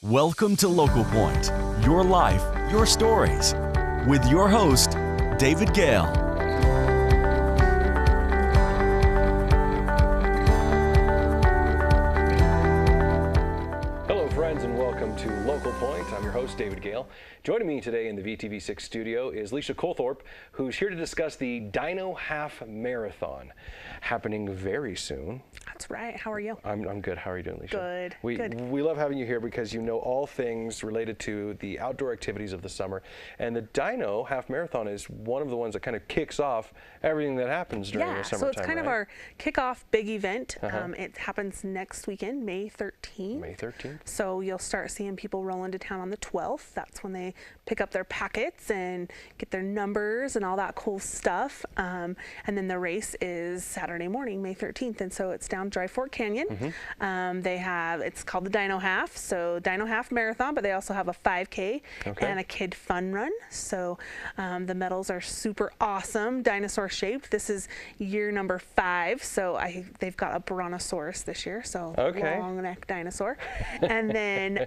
Welcome to Local Point, your life, your stories, with your host, David Gale. Hello friends and welcome to Local Point. I'm your host, David Gale. Joining me today in the VTV6 studio is Lesha Coltharp, who's here to discuss the Dino Half Marathon, happening very soon. That's right. How are you? I'm good. How are you doing, Lesha? Good. We love having you here because you know all things related to the outdoor activities of the summer. And the Dino Half Marathon is one of the ones that kind of kicks off everything that happens during the summertime. So it's kind of our kickoff big event. It happens next weekend, May 13th. May 13th. So you'll start seeing people roll into town on the 12th. That's when they pick up their packets and get their numbers and all that cool stuff. And then the race is Saturday morning, May 13th. And so it's down Dry Fork Canyon. It's called the Dino Half, so Dino Half Marathon, but they also have a 5K and a kid fun run. So the medals are super awesome, dinosaur shaped. This is year number 5, so they've got a Brontosaurus this year, so long neck dinosaur. And then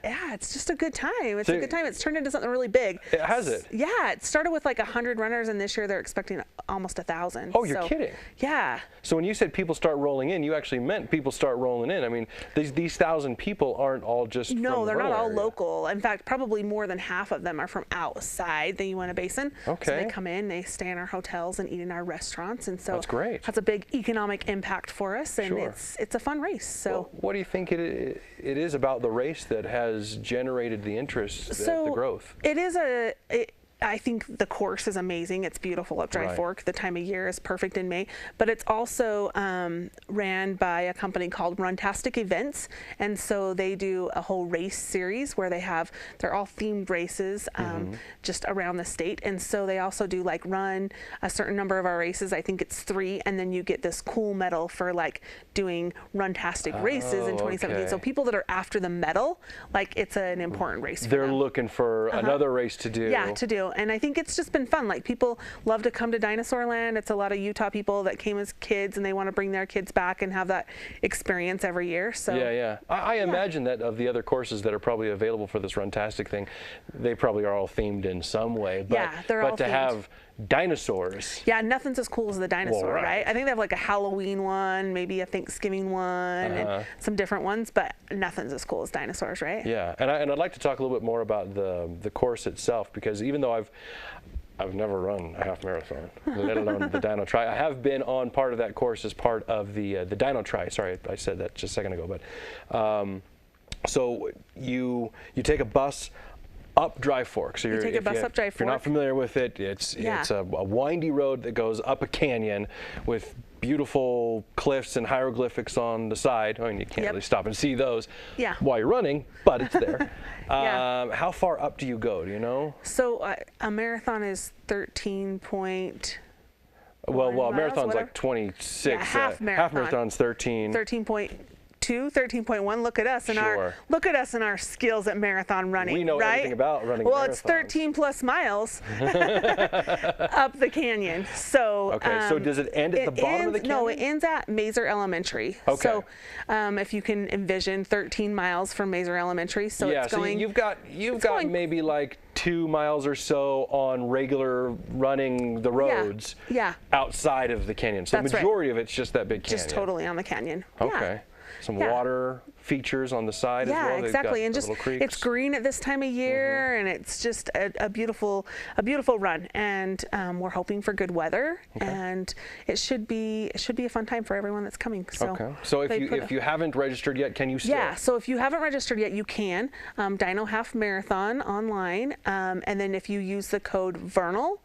yeah, it's just a good time. It's a good time. It's turned into something really big. Has it? Yeah, it started with like 100 runners, and this year they're expecting almost 1,000. Oh, you're kidding? Yeah. So when you said people start rolling in, you actually meant people start rolling in. I mean, these 1,000 people aren't all just No, they're not all area. Local. In fact, probably more than half of them are from outside the Uinta Basin. Okay. So they come in, they stay in our hotels and eat in our restaurants, and so that's great. That's a big economic impact for us, and it's a fun race. So well, what do you think it is about the race that has generated the interest, the growth? I think the course is amazing. It's beautiful up Dry Fork. The time of year is perfect in May, but it's also ran by a company called Runtastic Events, and so they do a whole race series where they're all themed races just around the state, and so they also do like run a certain number of our races. I think it's 3, and then you get this cool medal for like doing Runtastic races in 2017. So people that are after the medal, like it's an important race for They're them. looking for another race to do. Yeah, to do. And I think it's just been fun. Like, people love to come to Dinosaur Land. It's a lot of Utah people that came as kids, and they want to bring their kids back and have that experience every year. So yeah. I imagine that of the other courses that are probably available for this Runtastic thing, they probably are all themed in some way. But, they're all to themed. Have dinosaurs. Yeah, nothing's as cool as the dinosaur, right? I think they have like a Halloween one, maybe a Thanksgiving one, and some different ones, but nothing's as cool as dinosaurs, right? Yeah, and I'd like to talk a little bit more about the course itself, because even though I've never run a half marathon, let alone the Dino Tri. I have been on part of that course as part of the Dino Tri. Sorry, I said that just a second ago, but so you take a bus up Dry Fork. So you take a bus up Dry Fork. If you're not familiar with it, it's a windy road that goes up a canyon with beautiful cliffs and hieroglyphics on the side. I mean, you can't really stop and see those while you're running, but it's there. How far up do you go? Do you know? So a marathon is 13 point. Well, miles, marathon's like 26. Yeah, half marathon's 13. 13.1. Look at us and our skills at marathon running. We know everything about running. Well, it's 13 plus miles up the canyon. So so does it end at the bottom of the canyon? No, it ends at Mazer Elementary. Okay. So if you can envision 13 miles from Mazer Elementary, so it's going. You've got maybe like 2 miles or so on regular running the roads. Outside of the canyon. So the majority of it's just that big canyon. Just totally on the canyon. Okay. Some water features on the side as well. Yeah, exactly. And just it's green at this time of year, and it's just a beautiful run. And we're hoping for good weather, and it should be a fun time for everyone that's coming. So So if you haven't registered yet, can you still? Yeah. So if you haven't registered yet, you can. Dino Half Marathon online, and then if you use the code Vernal.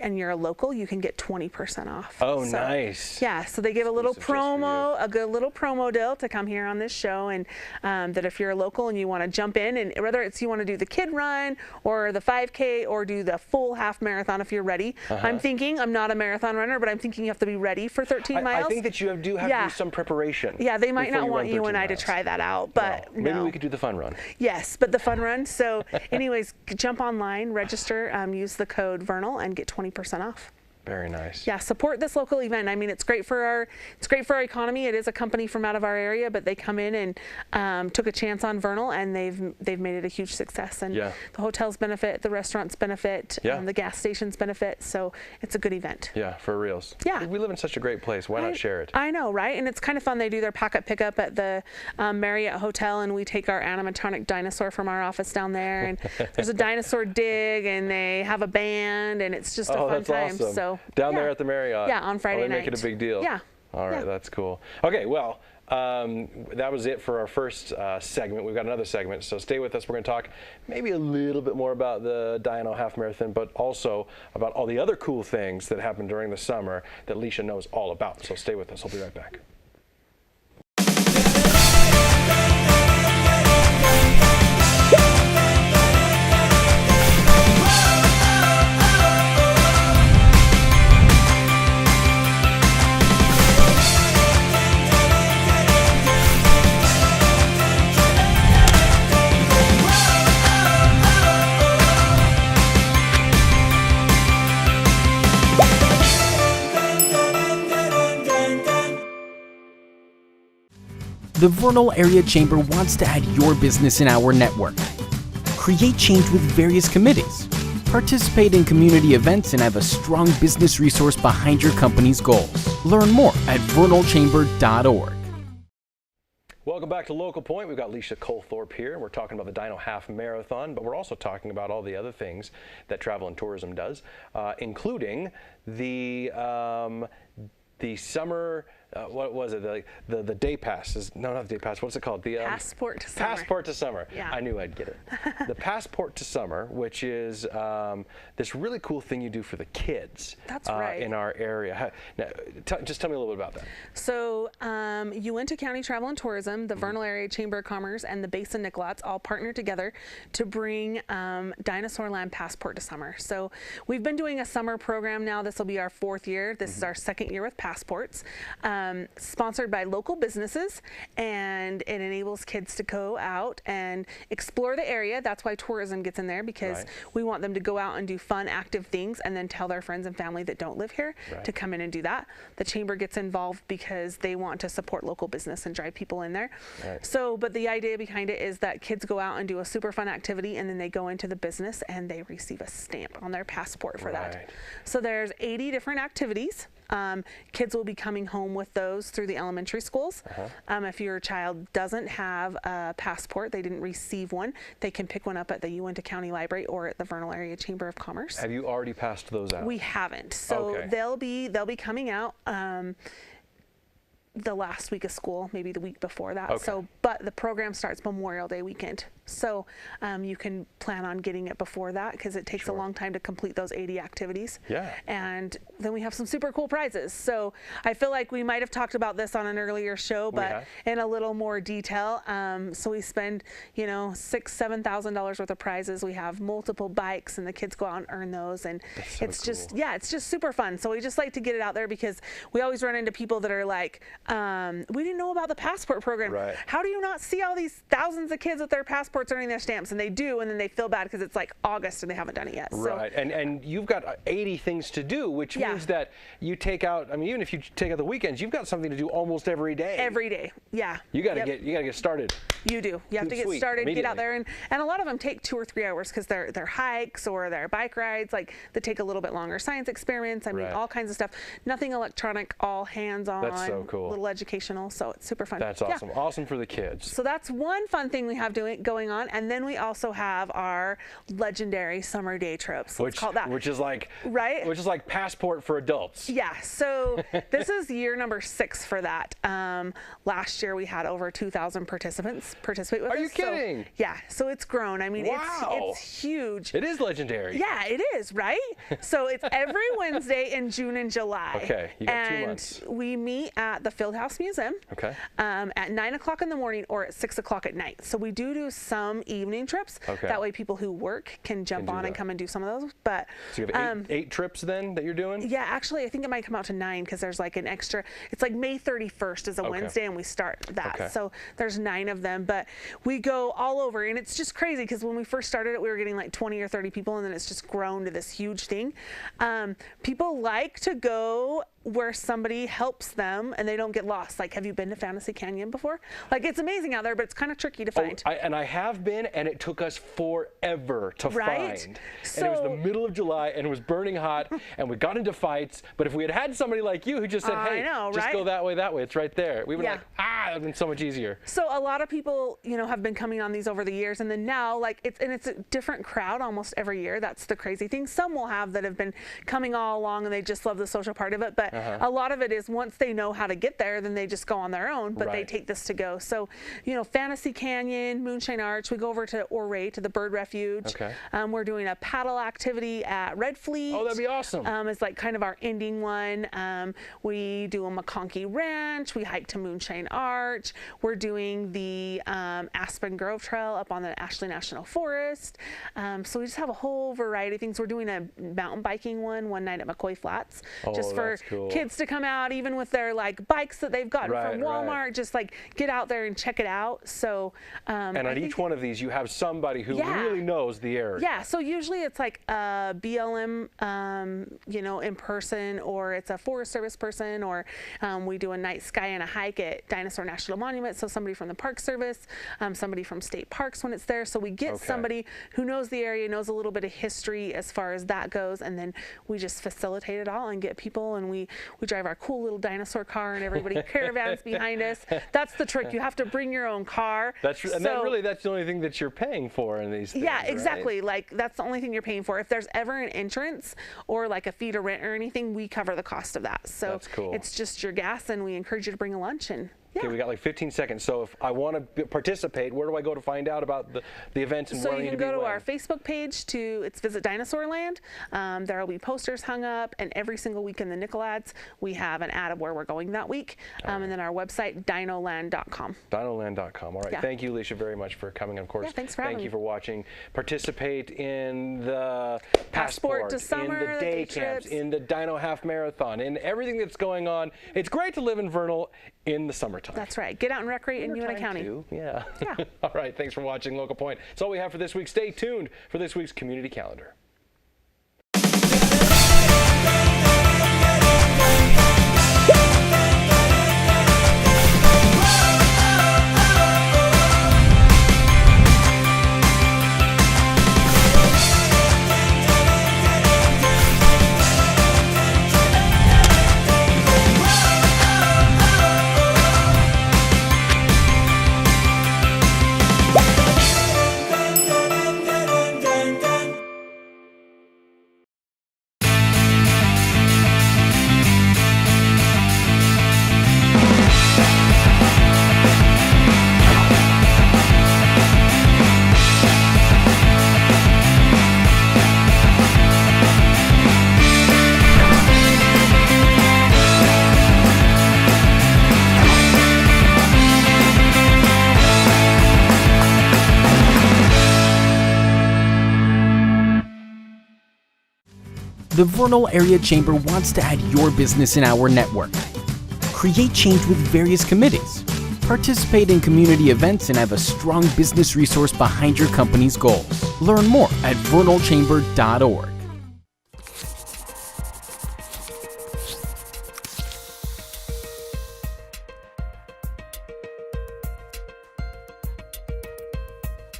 And you're a local, you can get 20% off. Oh, nice. Yeah, so they give a little promo, a good little promo deal to come here on this show, and that if you're a local and you want to jump in, and whether it's you want to do the kid run or the 5K or do the full half marathon if you're ready. I'm not a marathon runner, but I'm thinking you have to be ready for 13 miles. I think that you do have to do some preparation. Yeah, they might not want you and I to try that out, but maybe we could do the fun run. Yes, but the fun run. So anyways, jump online, register, use the code Vernal, and get 20% off. Very nice. Yeah, support this local event. I mean, it's great for our economy. It is a company from out of our area, but they come in and took a chance on Vernal, and they've made it a huge success. And the hotels benefit, the restaurants benefit, the gas stations benefit. So it's a good event. Yeah, for reals. Yeah. We live in such a great place. Why not share it? I know, right? And it's kind of fun. They do their packet pickup at the Marriott Hotel, and we take our animatronic dinosaur from our office down there, and there's a dinosaur dig, and they have a band, and it's just a fun time. Awesome. So down there at the Marriott. Yeah, on Friday they night. make it a big deal. Yeah. All right, that's cool. Okay, well, that was it for our first segment. We've got another segment, so stay with us. We're going to talk maybe a little bit more about the Dino Half Marathon, but also about all the other cool things that happen during the summer that Lesha knows all about. So stay with us. We'll be right back. The Vernal Area Chamber wants to add your business in our network. Create change with various committees. Participate in community events and have a strong business resource behind your company's goals. Learn more at vernalchamber.org. Welcome back to Local Point. We've got Lesha Coltharp here, and we're talking about the Dino Half Marathon, but we're also talking about all the other things that travel and tourism does, including the summer. What was it? The day pass is not the day pass. What's it called? The Passport to Summer. Passport to Summer. Yeah. I knew I'd get it. The Passport to Summer, which is this really cool thing you do for the kids. That's right. In our area. Now, just tell me a little bit about that. So Uinta County Travel and Tourism, the Vernal Area Chamber of Commerce, and the Basin Nicolets all partner together to bring Dinosaur Land Passport to Summer. So we've been doing a summer program now. This will be our 4th year. This is our 2nd year with passports. Sponsored by local businesses, and it enables kids to go out and explore the area. That's why tourism gets in there, because we want them to go out and do fun, active things, and then tell their friends and family that don't live here to come in and do that. The chamber gets involved because they want to support local business and drive people in there. So, but the idea behind it is that kids go out and do a super fun activity, and then they go into the business and they receive a stamp on their passport for that. So there's 80 different activities. Kids will be coming home with those through the elementary schools. If your child doesn't have a passport, they didn't receive one, they can pick one up at the Uinta County Library or at the Vernal Area Chamber of Commerce. Have you already passed those out? We haven't. So they'll be coming out the last week of school, maybe the week before that. So, but the program starts Memorial Day weekend. So you can plan on getting it before that, because it takes a long time to complete those 80 activities. And then we have some super cool prizes. So I feel like we might have talked about this on an earlier show, but in a little more detail. So we spend, $6,000-7,000 worth of prizes. We have multiple bikes, and the kids go out and earn those. And it's just super fun. So we just like to get it out there, because we always run into people that are like, we didn't know about the passport program. How do you not see all these thousands of kids with their passports earning their stamps? And they do, and then they feel bad because it's like August and they haven't done it yet. And you've got 80 things to do, which means that you take out, even if you take out the weekends, you've got something to do almost every day. Every day, You got to get started. You do. You have to get started, get out there, and a lot of them take 2 or 3 hours, because they're hikes or they're bike rides, like that take a little bit longer. Science experiments, all kinds of stuff. Nothing electronic, all hands-on. That's so cool. Little educational, so it's super fun. That's awesome. Awesome for the kids. So that's one fun thing we have going on, and then we also have our legendary summer day trips. Let's call that. Which is like which is like Passport for adults. Yeah. So this is year number 6 for that. Last year we had over 2,000 participants participate with us. Are you kidding? So it's grown. It's huge. It is legendary. Yeah, it is, right? So it's every Wednesday in June and July. Okay, you got 2 months. And we meet at the Fieldhouse Museum. At 9 o'clock in the morning or at 6 o'clock at night. So we do some some evening trips. Okay. That way people who work can jump on and come and do some of those. But so you have eight trips then that you're doing? yeah, actually I think it might come out to 9 because there's like an extra, it's like May 31st is a Wednesday and we start that. So there's 9 of them, but we go all over, and it's just crazy because when we first started it, we were getting like 20 or 30 people, and then it's just grown to this huge thing. People like to go where somebody helps them and they don't get lost. Like, have you been to Fantasy Canyon before? Like, it's amazing out there, but it's kind of tricky to find. And I have been, and it took us forever to find. So, and it was the middle of July, and it was burning hot, and we got into fights. But if we had had somebody like you who just said, hey, just go that way, it's right there, we would have like, it would have been so much easier. So a lot of people, you know, have been coming on these over the years, and then now, like, it's a different crowd almost every year. That's the crazy thing. Some will have that have been coming all along, and they just love the social part of it, but a lot of it is once they know how to get there, then they just go on their own, but they take this to go. So, you know, Fantasy Canyon, Moonshine Arch, we go over to Ouray, to the Bird Refuge. We're doing a paddle activity at Red Fleet. Oh, that'd be awesome. It's like kind of our ending one. We do a McConkey Ranch. We hike to Moonshine Arch. We're doing the Aspen Grove Trail up on the Ashley National Forest. So we just have a whole variety of things. We're doing a mountain biking one night at McCoy Flats, just for kids to come out, even with their like bikes that they've gotten from Walmart, just like get out there and check it out. So and on each one of these you have somebody who really knows the area. Yeah, so usually it's like a BLM you know, in person, or it's a Forest Service person, or we do a night sky and a hike at Dinosaur National Monument, so somebody from the Park Service, somebody from state parks when it's there. So we get somebody who knows the area, knows a little bit of history as far as that goes, and then we just facilitate it all and get people, and we drive our cool little dinosaur car, and everybody caravans behind us. That's the trick. You have to bring your own car. That's and that's the only thing that you're paying for in these things. Yeah, exactly. Like, that's the only thing you're paying for. If there's ever an entrance or like a fee to rent or anything, we cover the cost of that. So it's just your gas, and we encourage you to bring a lunch. And okay, we got like 15 seconds. So if I want to participate, where do I go to find out about the events and where I need to be? So you can go to our Facebook page it's Visit Dinosaurland. There will be posters hung up, and every single week in the nickel ads, we have an ad of where we're going that week. And then our website, dinoland.com. Dinoland.com. All right. Thank you, Lesha, very much for coming. Of course, thanks for having me. Thank you for watching. Participate in the Passport to Summer, in the day camps, in the Dino Half Marathon, in everything that's going on. It's great to live in Vernal in the summertime. That's right. Get out and recreate in Uinta County. Too. Yeah. All right. Thanks for watching Local Point. That's all we have for this week. Stay tuned for this week's community calendar. The Vernal Area Chamber wants to add your business in our network. Create change with various committees. Participate in community events and have a strong business resource behind your company's goals. Learn more at vernalchamber.org.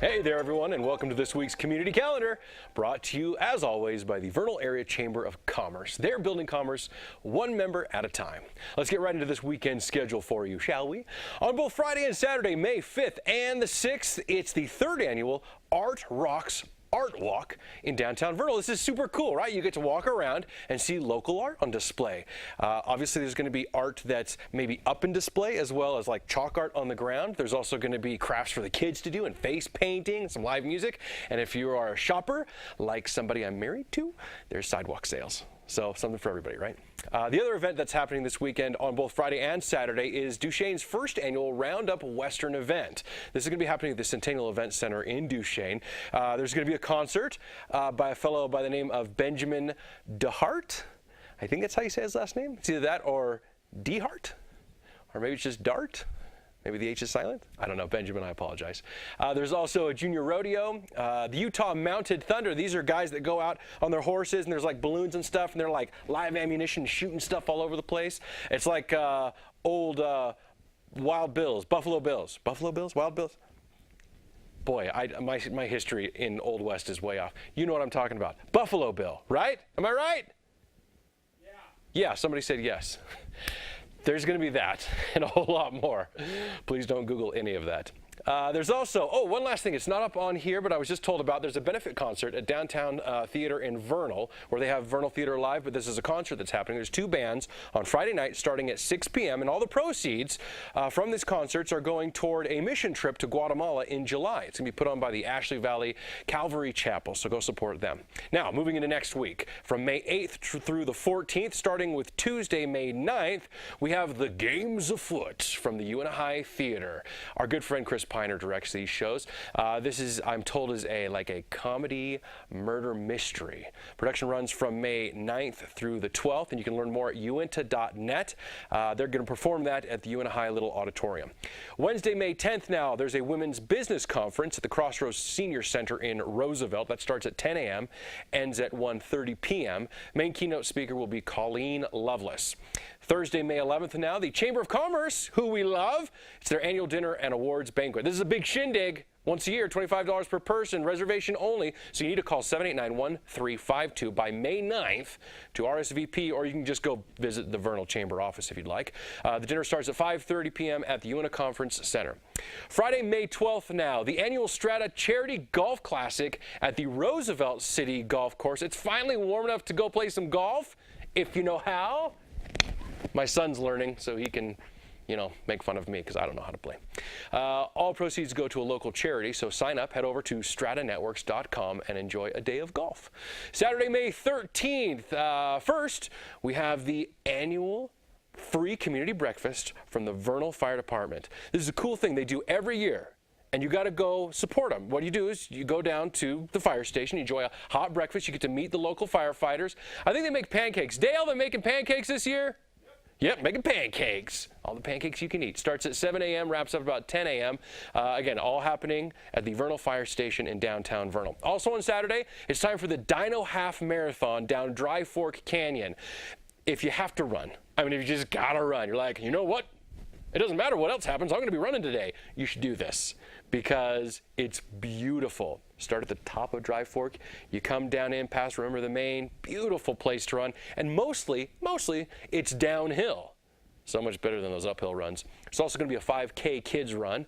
Hey there, everyone, and welcome to this week's Community Calendar, brought to you, as always, by the Vernal Area Chamber of Commerce. They're building commerce one member at a time. Let's get right into this weekend schedule for you, shall we? On both Friday and Saturday, May 5th and the 6th, it's the 3rd annual Art Rocks Art Walk in downtown Vernal. This is super cool, right? You get to walk around and see local art on display. Obviously, there's going to be art that's maybe up in display, as well as like chalk art on the ground. There's also going to be crafts for the kids to do, and face painting, some live music. And if you are a shopper, like somebody I'm married to, there's sidewalk sales. So something for everybody, right? The other event that's happening this weekend on both Friday and Saturday is Duchesne's first annual Roundup Western event. This is going to be happening at the Centennial Event Center in Duchesne. There's going to be a concert by a fellow by the name of Benjamin DeHart. I think that's how you say his last name. It's either that or DeHart, or maybe it's just Dart. Maybe the H is silent? I don't know, Benjamin, I apologize. There's also a junior rodeo. The Utah Mounted Thunder, these are guys that go out on their horses and there's like balloons and stuff and they're like live ammunition shooting stuff all over the place. It's like old Wild Bills, Buffalo Bills. Buffalo Bills? Wild Bills? Boy, my history in Old West is way off. You know what I'm talking about. Buffalo Bill, right? Am I right? Yeah, somebody said yes. There's going to be that and a whole lot more. Please don't Google any of that. There's also, one last thing. It's not up on here, but I was just told about. There's a benefit concert at Downtown Theater in Vernal, where they have Vernal Theater Live, but this is a concert that's happening. There's 2 bands on Friday night starting at 6 p.m., and all the proceeds from these concerts are going toward a mission trip to Guatemala in July. It's going to be put on by the Ashley Valley Calvary Chapel, so go support them. Now, moving into next week, from May 8th through the 14th, starting with Tuesday, May 9th, we have the Games Afoot from the UNI High Theater. Our good friend Chris Piner directs these shows. This is, I'm told, is a comedy murder mystery. Production runs from May 9th through the 12th, and you can learn more at uinta.net. They're going to perform that at the UNI High Little Auditorium. Wednesday, May 10th now, there's a women's business conference at the Crossroads Senior Center in Roosevelt. That starts at 10 a.m., ends at 1:30 p.m. Main keynote speaker will be Colleen Lovelace. Thursday, May 11th now, the Chamber of Commerce, who we love, it's their annual dinner and awards banquet. This is a big shindig. Once a year, $25 per person, reservation only. So you need to call 789-1352 by May 9th to RSVP, or you can just go visit the Vernal Chamber office if you'd like. The dinner starts at 5:30 p.m. at the UNI Conference Center. Friday, May 12th now, the annual Strata Charity Golf Classic at the Roosevelt City Golf Course. It's finally warm enough to go play some golf, if you know how. My son's learning, so he can, make fun of me because I don't know how to play. All proceeds go to a local charity, so sign up, head over to stratanetworks.com and enjoy a day of golf. Saturday, May 13th. First, we have the annual free community breakfast from the Vernal Fire Department. This is a cool thing they do every year. And you got to go support them. What you do is you go down to the fire station, you enjoy a hot breakfast, you get to meet the local firefighters. I think they make pancakes. Dale, they're making pancakes this year? Yep, making pancakes. All the pancakes you can eat. Starts at 7 a.m., wraps up about 10 a.m. Again, all happening at the Vernal Fire Station in downtown Vernal. Also on Saturday, it's time for the Dino Half Marathon down Dry Fork Canyon. If you have to run, if you just gotta run, you're like, you know what? It doesn't matter what else happens, I'm gonna be running today. You should do this because it's beautiful. Start at the top of Dry Fork, you come down in past Remember the Main, beautiful place to run, and mostly it's downhill. So much better than those uphill runs. There's also going to be a 5K kids run,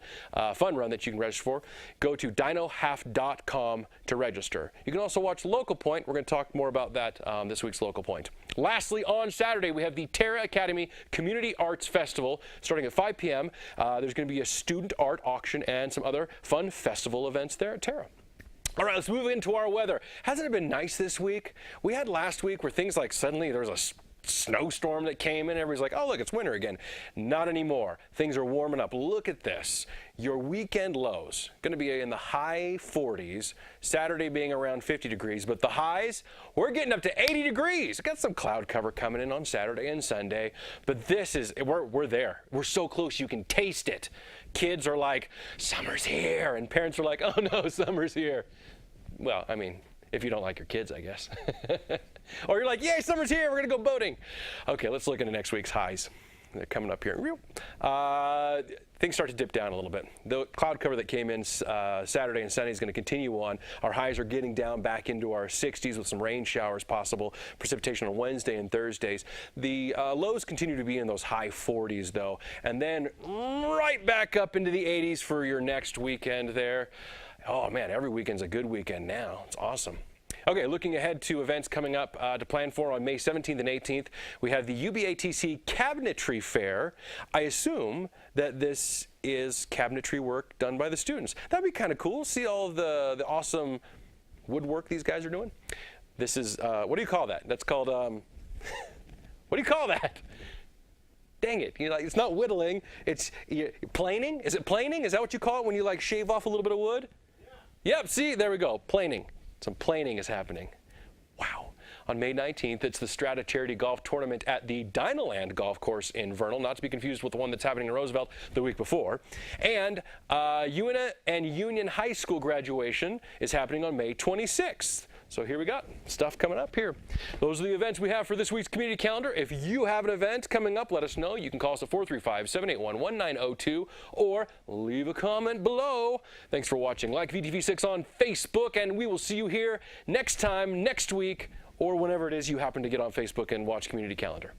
fun run that you can register for. Go to dinohalf.com to register. You can also watch Local Point. We're going to talk more about that this week's Local Point. Lastly, on Saturday, we have the Terra Academy Community Arts Festival starting at 5 p.m. There's going to be a student art auction and some other fun festival events there at Terra. All right, let's move into our weather. Hasn't it been nice this week? We had last week where things like suddenly there was a snowstorm that came in. Everybody's like, oh, look, it's winter again. Not anymore. Things are warming up. Look at this. Your weekend lows going to be in the high 40s. Saturday being around 50 degrees, but the highs, we're getting up to 80 degrees. Got some cloud cover coming in on Saturday and Sunday, but this is, we're there. We're so close you can taste it. Kids are like, summer's here, and parents are like, oh no, summer's here. Well, if you don't like your kids, I guess. Or you're like, yay, summer's here, we're going to go boating. Okay, let's look into next week's highs. They're coming up here. Things start to dip down a little bit. The cloud cover that came in Saturday and Sunday is going to continue on. Our highs are getting down back into our 60s with some rain showers possible. Precipitation on Wednesday and Thursdays. The lows continue to be in those high 40s, though. And then right back up into the 80s for your next weekend there. Oh, man, every weekend's a good weekend now. It's awesome. Okay, looking ahead to events coming up to plan for on May 17th and 18th, we have the UBATC Cabinetry Fair. I assume that this is cabinetry work done by the students. That'd be kind of cool. See all the awesome woodwork these guys are doing. This is, what do you call that? That's called What do you call that? Dang it. You're like, it's not whittling. It's planing. Is it planing? Is that what you call it when you like shave off a little bit of wood? Yeah. Yep, see, there we go. Planing. Some planing is happening. Wow. On May 19th, it's the Strata Charity Golf Tournament at the Dynaland Golf Course in Vernal, not to be confused with the one that's happening in Roosevelt the week before. And UNA and Union High School graduation is happening on May 26th. So here we got stuff coming up here. Those are the events we have for this week's community calendar. If you have an event coming up, let us know. You can call us at 435-781-1902 or leave a comment below. Thanks for watching. Like VTV6 on Facebook, and we will see you here next time, next week, or whenever it is you happen to get on Facebook and watch Community Calendar.